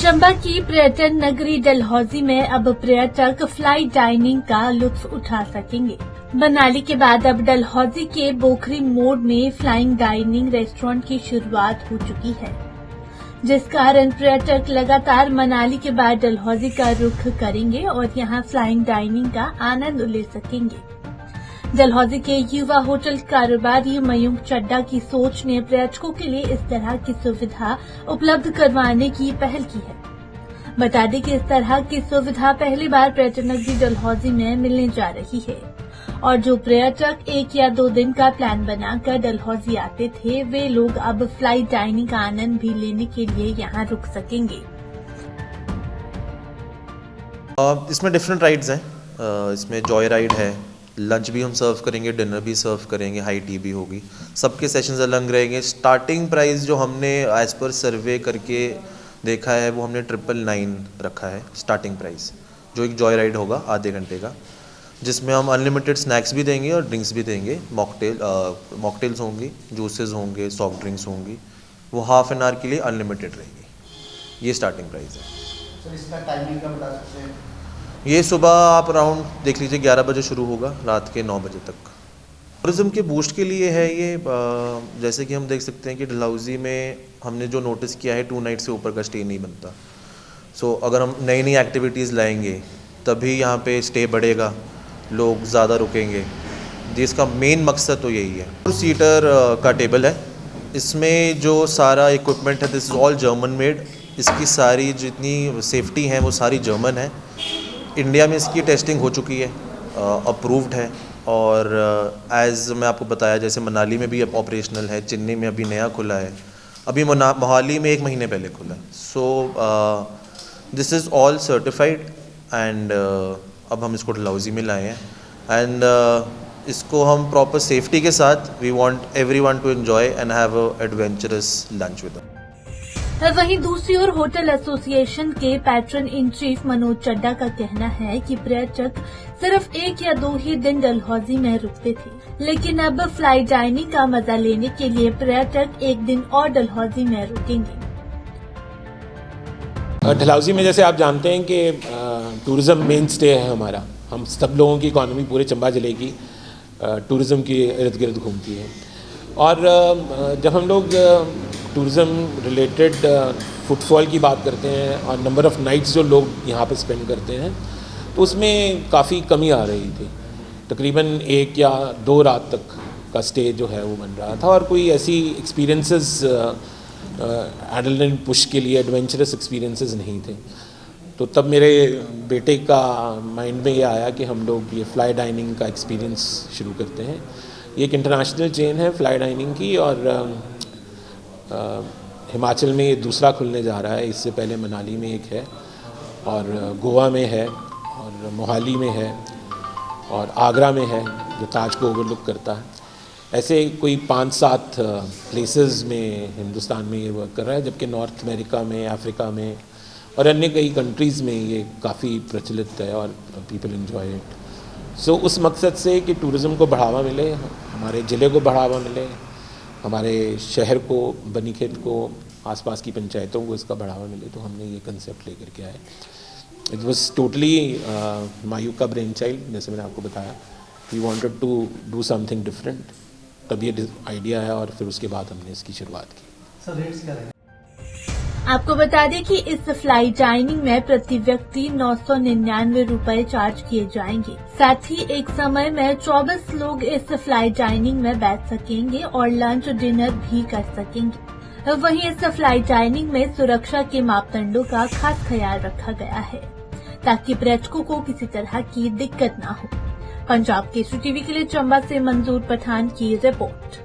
चंबा की पर्यटन नगरी डलहौजी में अब पर्यटक फ्लाई डाइनिंग का लुत्फ उठा सकेंगे। मनाली के बाद अब डलहौजी के बोखरी मोड़ में फ्लाइंग डाइनिंग रेस्टोरेंट की शुरुआत हो चुकी है, जिस कारण पर्यटक लगातार मनाली के बाद डलहौजी का रुख करेंगे और यहां फ्लाइंग डाइनिंग का आनंद ले सकेंगे। डलहौजी के युवा होटल कारोबारी मयूंक चड्डा की सोच ने पर्यटकों के लिए इस तरह की सुविधा उपलब्ध करवाने की पहल की है। बता दें कि इस तरह की सुविधा पहली बार पर्यटन नगरी डलहौजी में मिलने जा रही है और जो पर्यटक 1 या 2 दिन का प्लान बनाकर डलहौजी आते थे, वे लोग अब फ्लाई डाइनिंग का आनंद भी लेने के लिए यहां रुक सकेंगे। इसमें डिफरेंट राइड्स हैं। इसमें जॉय राइड है, लंच भी हम सर्व करेंगे, डिनर भी सर्व करेंगे, हाई टी भी होगी। सबके सेशंस अलग रहेंगे। स्टार्टिंग प्राइस जो हमने एज पर सर्वे करके देखा है वो हमने 999 रखा है स्टार्टिंग प्राइस, जो एक जॉय राइड होगा आधे घंटे का, जिसमें हम अनलिमिटेड स्नैक्स भी देंगे और ड्रिंक्स भी देंगे। मॉकटेल्स होंगी, जूसेस होंगे, सॉफ्ट ड्रिंक्स होंगी, वो हाफ एन आवर के लिए अनलिमिटेड रहेंगी। ये स्टार्टिंग प्राइस है। सर इसका टाइमिंग का बता सकते हैं? ये सुबह आप अराउंड देख लीजिए 11 बजे शुरू होगा, रात के 9 बजे तक। टूरिज़्म के बूस्ट के लिए है ये। जैसे कि हम देख सकते हैं कि डलहौजी में हमने जो नोटिस किया है 2 नाइट से ऊपर का स्टे नहीं बनता। सो अगर हम नई नई एक्टिविटीज़ लाएंगे तभी यहाँ पे स्टे बढ़ेगा, लोग ज़्यादा रुकेंगे। जिसका मेन मकसद तो यही है। 2 सीटर का टेबल है, इसमें जो सारा इक्विपमेंट है this is all German made. इसकी सारी जितनी सेफ्टी हैं वो सारी जर्मन है। इंडिया में इसकी टेस्टिंग हो चुकी है, अप्रूव्ड है और एज़ मैं आपको बताया जैसे मनाली में भी अब ऑपरेशनल है, चेन्नई में अभी नया खुला है, अभी मोहाली में 1 महीने पहले खुला है। So this is all certified and अब हम इसको डलहौजी में लाए हैं एंड इसको हम प्रॉपर सेफ्टी के साथ we want everyone to enjoy and have a adventurous lunch with us. वहीं दूसरी ओर होटल एसोसिएशन के patron in chief Manoj Chadha का कहना है कि पर्यटक सिर्फ 1 या 2 ही दिन डलहौजी में रुकते थे, लेकिन अब फ्लाई डाइनिंग का मजा लेने के लिए पर्यटक 1 दिन और डलहौजी में रुकेंगे। डलहौजी में जैसे आप जानते हैं कि टूरिज़्म मेन स्टे है हमारा। हम सब लोगों की इकॉनमी पूरे चंबा ज़िले की टूरिज़्म के इर्द गिर्द घूमती है और जब हम लोग टूरिज़्म रिलेटेड फुटफॉल की बात करते हैं और नंबर ऑफ़ नाइट्स जो लोग यहाँ पे स्पेंड करते हैं तो उसमें काफ़ी कमी आ रही थी। तकरीबन 1 या 2 रात तक का स्टे जो है वो बन रहा था और कोई ऐसी एक्सपीरियंसेस एड्रेनलिन पुश के लिए एडवेंचरस एक्सपीरियंसेस नहीं थे। तो तब मेरे बेटे का माइंड में ये आया कि हम लोग ये फ़्लाई डाइनिंग का एक्सपीरियंस शुरू करते हैं। ये एक इंटरनेशनल चेन है फ़्लाई डाइनिंग की और हिमाचल में ये दूसरा खुलने जा रहा है। इससे पहले मनाली में एक है और गोवा में है और मोहाली में है और आगरा में है जो ताज को ओवरलुक करता है। ऐसे कोई 5-7 प्लेसेस में हिंदुस्तान में ये वर्क कर रहा है, जबकि नॉर्थ अमेरिका में, अफ्रीका में और अन्य कई कंट्रीज़ में ये काफ़ी प्रचलित है और पीपल एंजॉय इट। सो उस मकसद से कि टूरिज़्म को बढ़ावा मिले, हमारे ज़िले को बढ़ावा मिले, हमारे शहर को, बनीखेत को, आसपास की पंचायतों को इसका बढ़ावा मिले, तो हमने ये कंसेप्ट लेकर के आए। इट वाज टोटली मायूक का ब्रेन चाइल्ड। जैसे मैंने आपको बताया, we wanted to do something different, तब ये आइडिया है और फिर उसके बाद हमने इसकी शुरुआत की। सर रेट्स क्या रहेगा? आपको बता दें कि इस फ्लाई डाइनिंग में प्रति व्यक्ति 999 रुपए चार्ज किए जाएंगे। साथ ही एक समय में 24 लोग इस फ्लाई डाइनिंग में बैठ सकेंगे और लंच डिनर भी कर सकेंगे। वहीं इस फ्लाई डाइनिंग में सुरक्षा के मापदंडों का खास ख्याल रखा गया है ताकि पर्यटकों को किसी तरह की दिक्कत न हो। पंजाब केसरी टीवी के लिए चंबा से मंजूर पठान की रिपोर्ट।